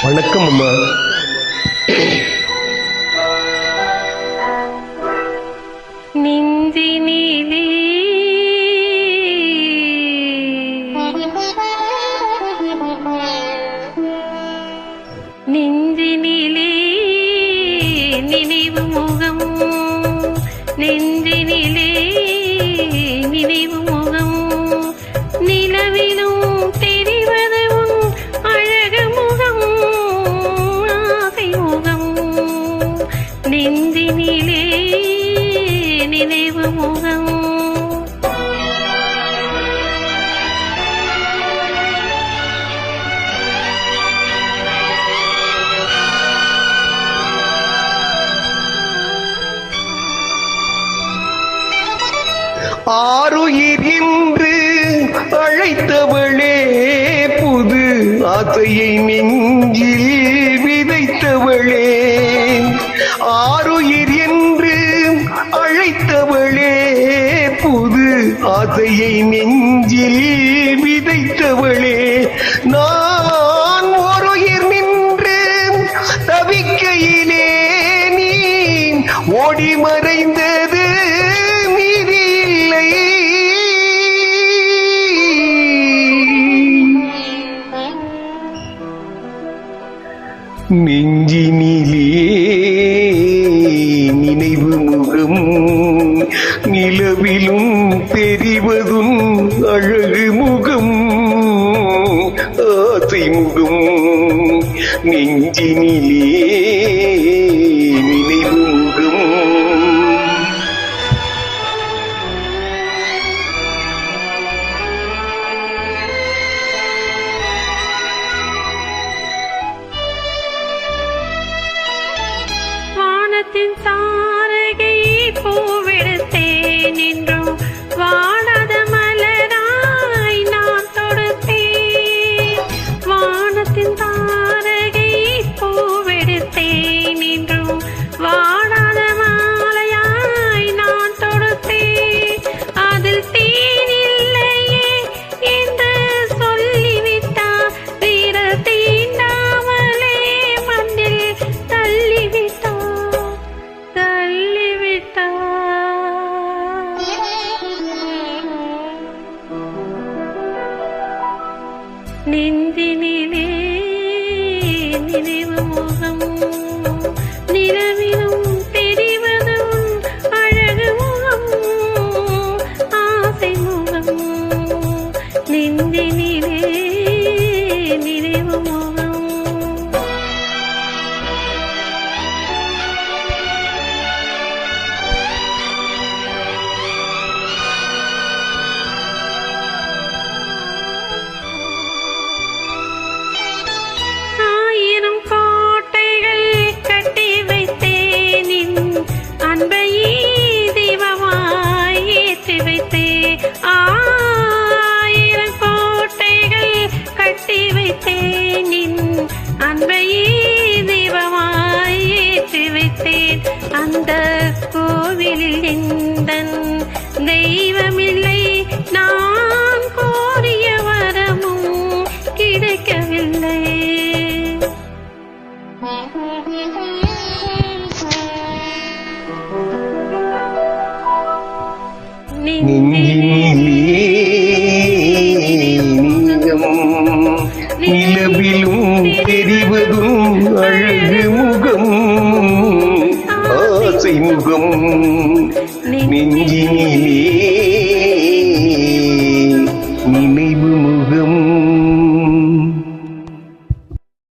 வணக்கம் அம்மா. நெஞ்சினிலே நெஞ்சினிலே நினைவு முகம், நெஞ்சினிலே நினைவு முகம், நிலவிலும் தெரிவது உன் அழகு முகம், ஆசை முகம், நெஞ்சினிலே நினைவு முகம். ஆருயிர் என்று அழைத்தவளே, புது ஆசையை நெஞ்சில் விதைத்தவளே. ஆருயிர் என்று அழைத்தவளே, புது ஆசையை நெஞ்சில் விதைத்தவளே. நான் ஒருயிர் நின்று தவிக்கையிலே நீ ஓடி மறைந்தது மீதியில்லை. நெஞ்சினிலே நினைவு முகம், நிலவிலும் தெரிவதும் அழகு முகம், ஆசை முகம், நெஞ்சினிலே நினைவு முகம். வானத்தின் தாரகை பூவெடுத்தேன் என்றும் வாடாத மலராய் நான் தொடுத்தேன். வானத்தின் தாரகை பூவெடுத்தேன் என்றும் வாடாத மாலையாய் நான் தொடுத்தேன். அதில் தேன் இல்லையே என்று சொல்லிவிட்டார், வீரர் தீண்டாமலே மண்ணில் தள்ளிவிட்டார். நெஞ்சினிலே நினைவு முகம், நிலவிலும் தெரிவதும் அழகு முகம், ஆசை முகம், நெஞ்சினிலே நினைவு முகம். ஆயிரம் கோட்டைகள் கட்டி வைத்தேன், அன்பையே தெய்வமாய் ஏற்றி வைத்தேன். ஆயிரம் கோட்டைகள் கட்டி வைத்தேன், அன்பையே தெய்வமாய் ஏற்றி வைத்தேன். அந்த கோவிலில் எந்தன் தெய்வமில்லை, நான் கோரிய வரமும் கிடைக்கவில்லை. நெஞ்சினிலே நிலவிலும் தெரிவதும் அழகு முகம், ஆசை முகம், நெஞ்சினிலே நினைவு